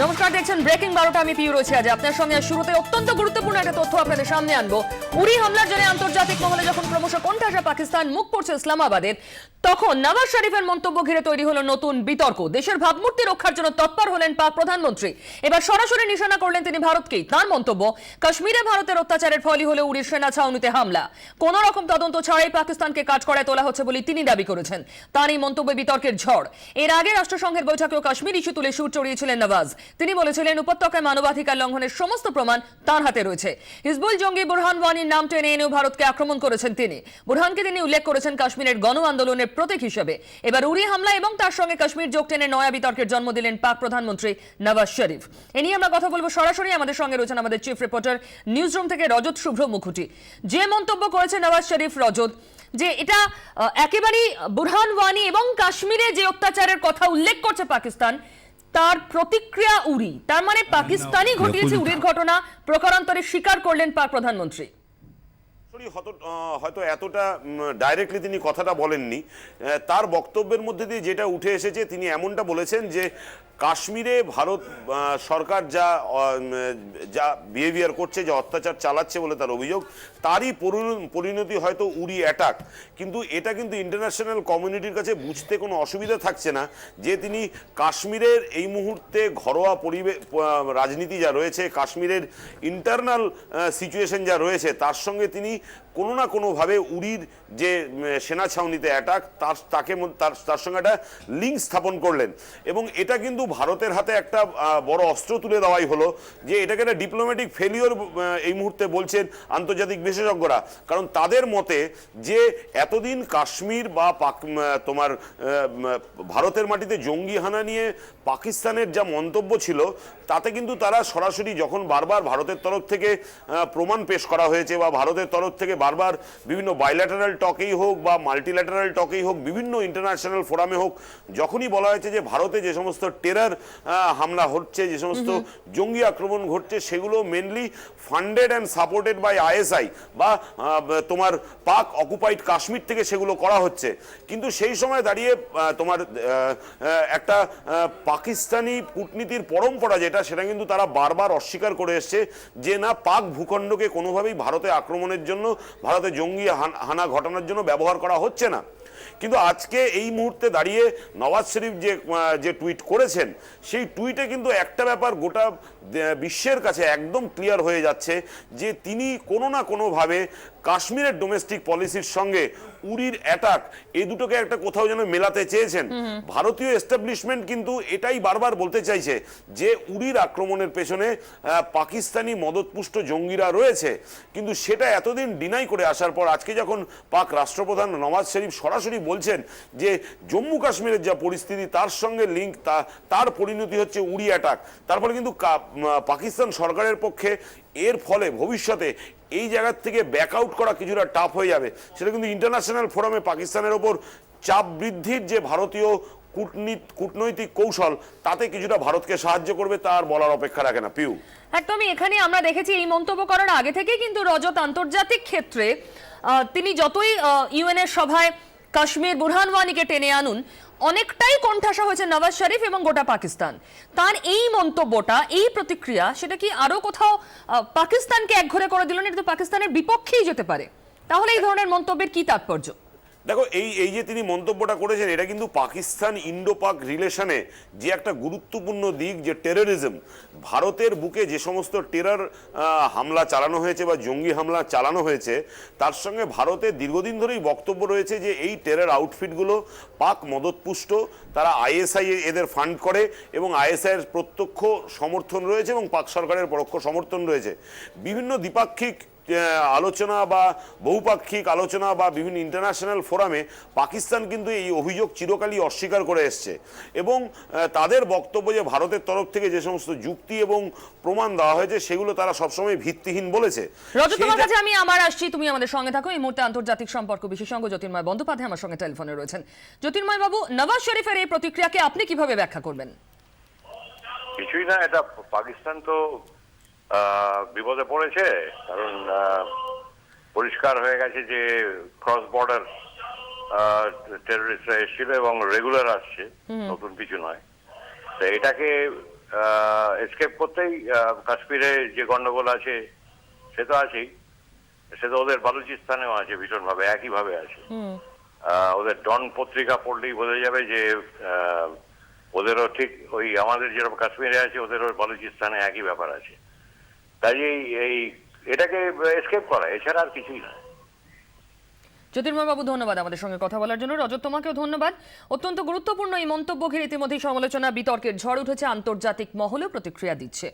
নমস্কার, দেখছেন ব্রেকিং 12টা। আমি পিউ রয়েছি আজ আপনার সঙ্গে। শুরুতে অত্যন্ত গুরুত্বপূর্ণ একটা তথ্য আপনাদের সামনে আনবো। উরি হামলার জন্য আন্তর্জাতিক মহলে যখন ক্রমশ কোণঠাসা পাকিস্তান মুখ পড়ছে ইসলামাবাদের, তখন নওয়াজ শরীফের মন্তব্য ঘিরে তৈরি হলো নতুন বিতর্ক। দেশের ভাবমূর্তি রক্ষার জন্য তৎপর হলেন পাক প্রধানমন্ত্রী। এবার সরাসরি নিশানা করলেন তিনি ভারতকেই। তার মন্তব্য, কাশ্মীরে ভারতের অত্যাচারের ফলই হলো উরির সেনা ছাউনিতে হামলা। কোন রকম তদন্ত ছাড়াই পাকিস্তানকে কাঠগড়ায় তোলা হচ্ছে বলে তিনি দাবি করেছেন। তার এই মন্তব্যে বিতর্কের ঝড়। এর আগে রাষ্ট্রসংঘের বৈঠকেও কাশ্মীর ইস্যু তুলে সুর চড়িয়েছিলেন নওয়াজ। তিনি বলেছিলেন, উপত্যকায় মানবাধিকার লঙ্ঘনের সমস্ত প্রমাণ তার হাতে রয়েছে। হিজবুল জঙ্গি বুরহান ওয়ানির নাম টেনে এনেও ভারতকে আক্রমণ করেছেন তিনি। বুরহানকে তিনি উল্লেখ করেছেন কাশ্মীরের গণ আন্দোলনের প্রতীক হিসেবে। এবার উরি হামলা এবং তার সঙ্গে কাশ্মীর যোগ টেনে নয়া বিতর্কের জন্ম দিলেন পাক প্রধানমন্ত্রী নওয়াজ শরীফ। এ নিয়ে আমরা কথা বলবো সরাসরি। আমাদের সঙ্গে রয়েছেন আমাদের চিফ রিপোর্টার নিউজ রুম থেকে রজত শুভ্র মুখুটি। যে মন্তব্য করেছে নওয়াজ শরীফ, রজত, যে এটা একেবারেই বুরহান ওয়ানি এবং কাশ্মীরে যে অত্যাচারের কথা উল্লেখ করছে পাকিস্তান, তার প্রতিক্রিয়া উরি। তার মানে পাকিস্তানই ঘটিয়েছে উরির ঘটনা, প্রকারান্তরে স্বীকার করলেন পাক প্রধানমন্ত্রী। হয়তো এতটা ডাইরেক্টলি তিনি কথাটা বলেননি। তার বক্তব্যের মধ্যে দিয়ে যেটা উঠে এসেছে, তিনি এমনটা বলেছেন যে কাশ্মীরে ভারত সরকার যা বিহেভিয়ার করছে, যা অত্যাচার চালাচ্ছে বলে তার অভিযোগ, তারই পরিণতি হয়তো উরি অ্যাটাক। কিন্তু এটা কিন্তু ইন্টারন্যাশনাল কমিউনিটির কাছে বুঝতে কোনো অসুবিধা থাকছে না যে তিনি কাশ্মীরের এই মুহূর্তে ঘরোয়া রাজনীতি যা রয়েছে, কাশ্মীরের ইন্টারনাল সিচুয়েশন যা রয়েছে, তার সঙ্গে তিনি কোনো না কোনোভাবে উরির যে সেনা ছাউনিতে অ্যাটাক, তার সঙ্গে একটা লিঙ্ক স্থাপন করলেন। এবং এটা কিন্তু ভারতের হাতে একটা বড় অস্ত্র তুলে দেওয়াই হলো, যে এটাকে একটা ডিপ্লোম্যাটিক ফেলিওর এই মুহূর্তে বলছেন আন্তর্জাতিক বিশেষজ্ঞরা। কারণ তাদের মতে যে এতদিন কাশ্মীর বা তোমার ভারতের মাটিতে জঙ্গি হানা নিয়ে পাকিস্তানের যা মন্তব্য ছিল, তাতে কিন্তু তারা সরাসরি যখন বারবার ভারতের তরফ থেকে প্রমাণ পেশ করা হয়েছে, বা ভারতের তরফ থেকে বারবার বিভিন্ন বাইল্যাটারাল টকেই হোক বা মাল্টিল্যাটারাল টকেই হোক, বিভিন্ন ইন্টারন্যাশনাল ফোরামে হোক, যখনই বলা হয়েছে যে ভারতে যে সমস্ত টেরর হামলা হচ্ছে, যে সমস্ত জঙ্গি আক্রমণ ঘটছে, সেগুলো mainly funded and supported by ISI বা তোমার পাক অকুপাইড কাশ্মীর থেকে সেগুলো করা হচ্ছে। কিন্তু সেই সময় দাঁড়িয়ে তোমার একটা পাকিস্তানি কূটনীতির পরম্পরা যেটা, সেটা কিন্তু তারা বারবার অস্বীকার করে এসছে যে না, পাক ভূখণ্ডকে কোনোভাবেই ভারতে আক্রমণের জন্য, ভারতে জঙ্গি হানা ঘটানোর জন্য ব্যবহার করা হচ্ছে না। কিন্তু আজকে এই মুহূর্তে দাঁড়িয়ে নওয়াজ শরীফ যে টুইট করেছেন, সেই টুইটে কিন্তু একটা ব্যাপার গোটা বিশ্বের কাছে একদম ক্লিয়ার হয়ে যাচ্ছে, যে তিনি কোনো না কোনোভাবে কাশ্মীরের ডোমেস্টিক পলিসির সঙ্গে উরির অ্যাটাক, এই দুটোকে একটা কোথাও যেন মেলাতে চেয়েছেন। ভারতীয় এস্টাবলিশমেন্ট কিন্তু এটাই বারবার বলতে চাইছে যে উরির আক্রমণের পেছনে পাকিস্তানি মদতপুষ্ট জঙ্গিরা রয়েছে। কিন্তু সেটা এতদিন ডিনাই করে আসার পর আজকে যখন পাক রাষ্ট্রপ্রধান নওয়াজ শরীফ সরাসরি বলছেন যে জম্মু কাশ্মীরের যা পরিস্থিতি, তার সঙ্গে লিঙ্ক, তার পরিণতি হচ্ছে উরি অ্যাটাক, তারপরে কিন্তু পাকিস্তান সরকারের পক্ষে এর ফলে ভবিষ্যতে এই জায়গার থেকে ব্যাক আউট করা কিছুটা টাফ হয়ে যাবে। সেটা কিন্তু ইন্টারন্যাশনাল ফোরামে পাকিস্তানের ওপর চাপ বৃদ্ধির যে ভারতীয় কূটনৈতিক কৌশল, তাতে কিছুটা ভারতকে সাহায্য করবে, তার বলার অপেক্ষা রাখে না। পিউ, একদমই। এখানে আমরা দেখেছি এই মন্তব্য করার আগে থেকে কিন্তু রজত, আন্তর্জাতিক ক্ষেত্রে তিনি যতই ইউএন এর সভায় কাশ্মীর বুরহান ওয়ানিকে টেনে আনুন, অনেকটাই কোণঠাসা হয়েছে নওয়াজ শরীফ এবং গোটা পাকিস্তান। তার এই মন্তব্যটা, এই প্রতিক্রিয়া, সেটা কি আরো কোথাও পাকিস্তানকে একঘরে করে দিল না? এটা তো পাকিস্তানের বিপক্ষেই যেতে পারে। তাহলে এই ধরনের মন্তব্যের কি তাৎপর্য? দেখো, এই যে তিনি মন্তব্যটা করেছেন, এটা কিন্তু পাকিস্তান ইন্ডো পাক রিলেশনে যে একটা গুরুত্বপূর্ণ দিক, যে টেররিজম, ভারতের বুকে যে সমস্ত টেরর হামলা চালানো হয়েছে বা জঙ্গি হামলা চালানো হয়েছে, তার সঙ্গে ভারতের দীর্ঘদিন ধরেই বক্তব্য রয়েছে যে এই টেরর আউটফিটগুলো পাক মদতপুষ্ট, তারা আইএসআই এদের ফান্ড করে, এবং আইএসআই এর প্রত্যক্ষ সমর্থন রয়েছে এবং পাক সরকারের পরোক্ষ সমর্থন রয়েছে। বিভিন্ন দ্বিপাক্ষিক আলোচনা বা বহুপাক্ষিক আলোচনা বা বিভিন্ন ইন্টারন্যাশনাল ফোরামে পাকিস্তান কিন্তু এই অভিযোগ চিরকালই অস্বীকার করে এসছে। এবং তাদের বক্তব্য যে ভারতের তরফ থেকে যে সমস্ত যুক্তি এবং প্রমাণ দেওয়া হয়েছে, সেগুলো তারা সবসময় ভিত্তিহীন বলেছে। তোমার কাছে আমি আসছি, তুমি আমাদের সঙ্গে থাকো। এই মুহূর্তে আন্তর্জাতিক সম্পর্ক বিশেষজ্ঞ জ্যোতির্ময় বন্দ্যোপাধ্যায় আমার সঙ্গে টেলিফোনে রয়েছেন। জ্যোতির্ময় বাবু, নওয়াজ শরীফের এই প্রতিক্রিয়াকে আপনি কিভাবে ব্যাখ্যা করবেন? কিছুই না, এটা পাকিস্তান তো বিপদে পড়েছে। কারণ পরিষ্কার হয়ে গেছে যে ক্রস বর্ডার টেররিস্টরা এসেছিল এবং রেগুলার আসছে, নতুন কিছু নয়। তো এটাকে এসকেপ করতেই কাশ্মীরে যে গন্ডগোল আছে সে তো আছেই, সে তো ওদের বালুচিস্তানেও আছে ভীষণভাবে, একইভাবে আছে। ওদের ডন পত্রিকা পড়লেই বোঝা যাবে যে ওদেরও ঠিক ওই আমাদের যেরকম কাশ্মীরে আছে ওদেরও বালুচিস্তানে একই ব্যাপার আছে। তাই এই এটাকে এসকেপ করা, এছাড়া আর কিছুই না। জ্যোতির্ময় বাবু, ধন্যবাদ আমাদের সঙ্গে কথা বলার জন্য। রজত, তোমাকেও ধন্যবাদ। অত্যন্ত গুরুত্বপূর্ণ এই মন্তব্য ঘিরে ইতিমধ্যেই সমালোচনা বিতর্কের ঝড় উঠেছে, আন্তর্জাতিক মহলেও প্রতিক্রিয়া দিচ্ছে।